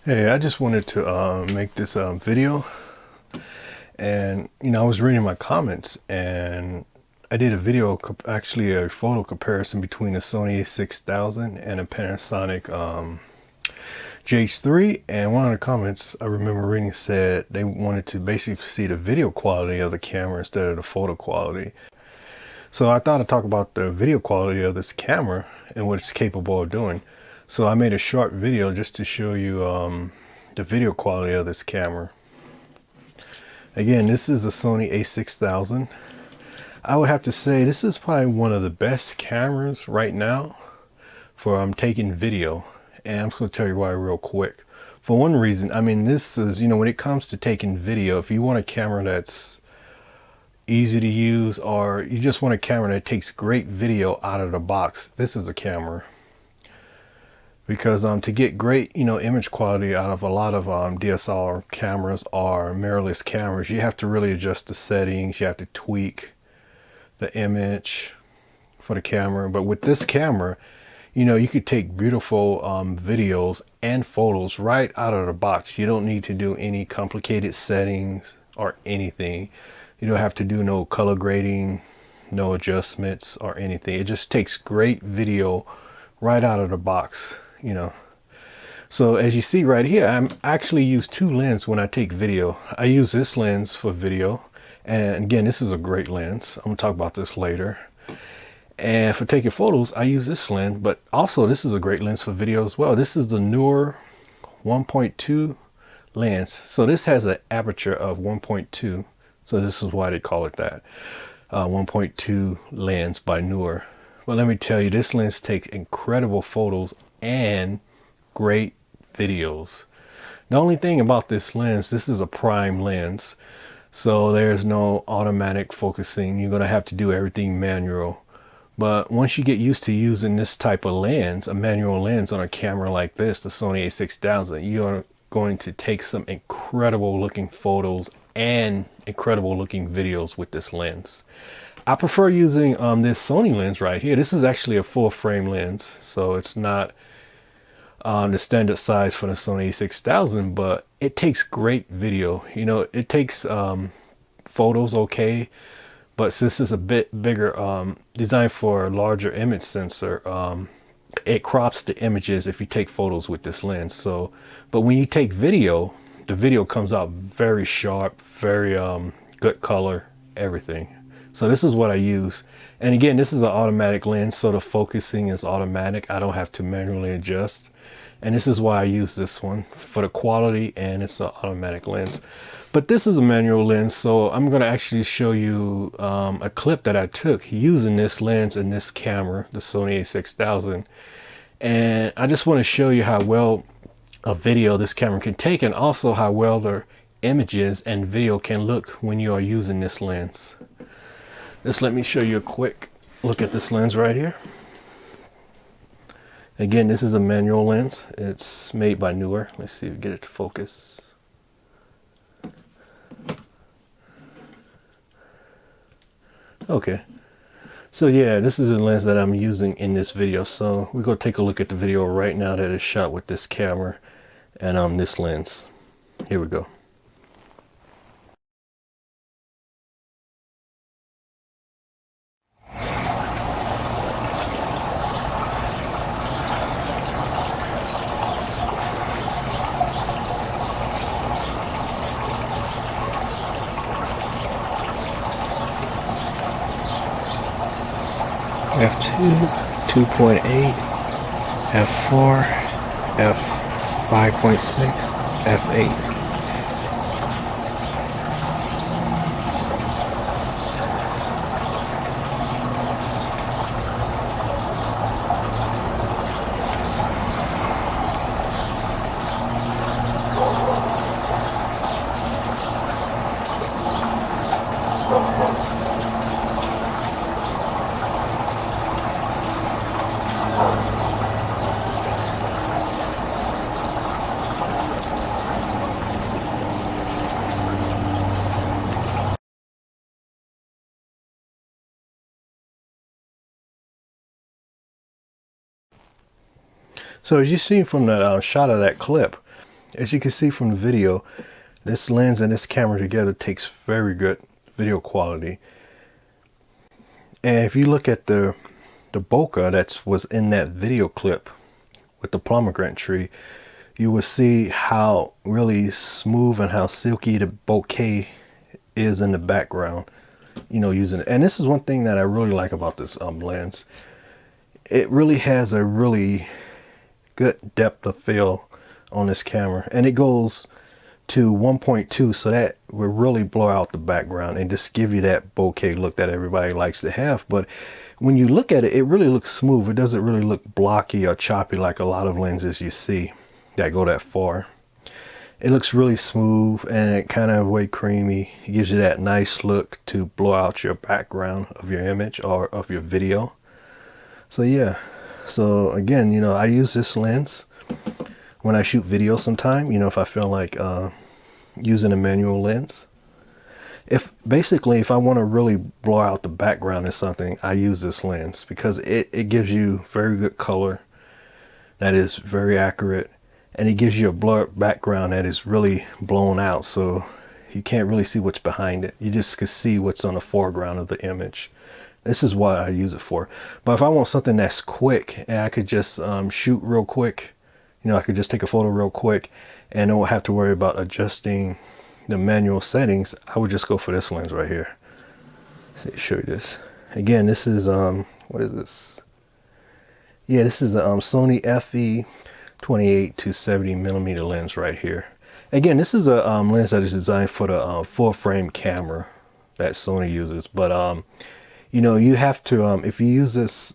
Hey, I just wanted to make this video, and I was reading my comments, and I did a video, actually a photo comparison between a Sony A6000 and a Panasonic GH3. And one of the comments I remember reading said they wanted to basically see the video quality of the camera instead of the photo quality. So I thought I'd talk about the video quality of this camera and what it's capable of doing. So I made a short video just to show you the video quality of this camera. Again, this is a Sony A6000. I would have to say this is probably one of the best cameras right now for taking video. And I'm just going to tell you why real quick. For one reason, I mean, this is, when it comes to taking video, if you want a camera that's easy to use, or you just want a camera that takes great video out of the box, this is a camera. Because to get great image quality out of a lot of DSLR cameras or mirrorless cameras, you have to really adjust the settings. You have to tweak the image for the camera. But with this camera, you could take beautiful videos and photos right out of the box. You don't need to do any complicated settings or anything. You don't have to do no color grading, no adjustments or anything. It just takes great video right out of the box. So as you see right here, I'm actually use two lenses when I take video. I use this lens for video, and again, this is a great lens. I'm gonna talk about this later. And for taking photos, I use this lens, but also this is a great lens for video as well. This is the Neewer 1.2 lens. So this has an aperture of 1.2, so this is why they call it that, 1.2 lens by Neewer. But let me tell you, this lens takes incredible photos and great videos. The only thing about this lens, this is a prime lens, so there's no automatic focusing. You're going to have to do everything manual. But once you get used to using this type of lens, a manual lens on a camera like this, the Sony A6000, you're going to take some incredible looking photos and incredible looking videos with this lens. I prefer using this Sony lens right here. This is actually a full frame lens, so it's not the standard size for the Sony A6000, but it takes great video. It takes photos okay, but since it's a bit bigger, designed for a larger image sensor, it crops the images if you take photos with this lens. So, but when you take video, the video comes out very sharp, very good color, everything. So this is what I use. And again, this is an automatic lens, so the focusing is automatic. I don't have to manually adjust. And this is why I use this one for the quality, and it's an automatic lens. But this is a manual lens, so I'm going to actually show you a clip that I took using this lens and this camera, the Sony A6000. And I just want to show you how well a video this camera can take, and also how well the images and video can look when you are using this lens. Just let me show you a quick look at this lens right here. Again, this is a manual lens. It's made by Neewer. Let's see if we get it to focus. Okay. So yeah, this is a lens that I'm using in this video. So we're going to take a look at the video right now that is shot with this camera and this lens. Here we go. F2, 2.8, F4, F5.6, F8. So as you see from that shot of that clip, as you can see from the video, this lens and this camera together takes very good video quality. And if you look at the bokeh that was in that video clip with the pomegranate tree, you will see how really smooth and how silky the bokeh is in the background, you know, using it. And this is one thing that I really like about this lens. It really has a really good depth of field on this camera, and it goes to 1.2, so that will really blow out the background and just give you that bokeh look that everybody likes to have. But when you look at it, it really looks smooth. It doesn't really look blocky or choppy like a lot of lenses you see that go that far. It looks really smooth and it kind of way creamy. It gives you that nice look to blow out your background of your image or of your video. So yeah, so again, you know, I use this lens when I shoot video sometime, you know, if I feel like using a manual lens. If I want to really blow out the background in something, I use this lens because it gives you very good color that is very accurate, and it gives you a blurred background that is really blown out, so you can't really see what's behind it. You just can see what's on the foreground of the image. This is what I use it for. But if I want something that's quick and I could just shoot real quick, you know, I could just take a photo real quick and don't have to worry about adjusting the manual settings, I would just go for this lens right here. Let me show you this. Again, this is what is this? Yeah, this is a Sony FE28 to 70mm lens right here. Again, this is a lens that is designed for the full frame camera that Sony uses. But you know, you have to if you use this,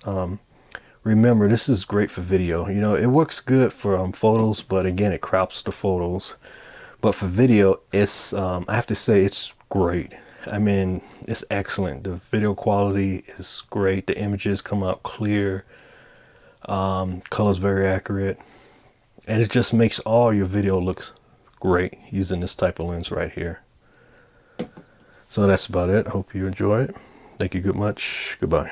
remember, this is great for video. You know, it works good for photos, but again, it crops the photos. But for video, it's I have to say it's great. I mean, it's excellent. The video quality is great. The images come out clear. Color's very accurate, and it just makes all your video looks great using this type of lens right here. So that's about it. Hope you enjoy it. Thank you good much. Goodbye.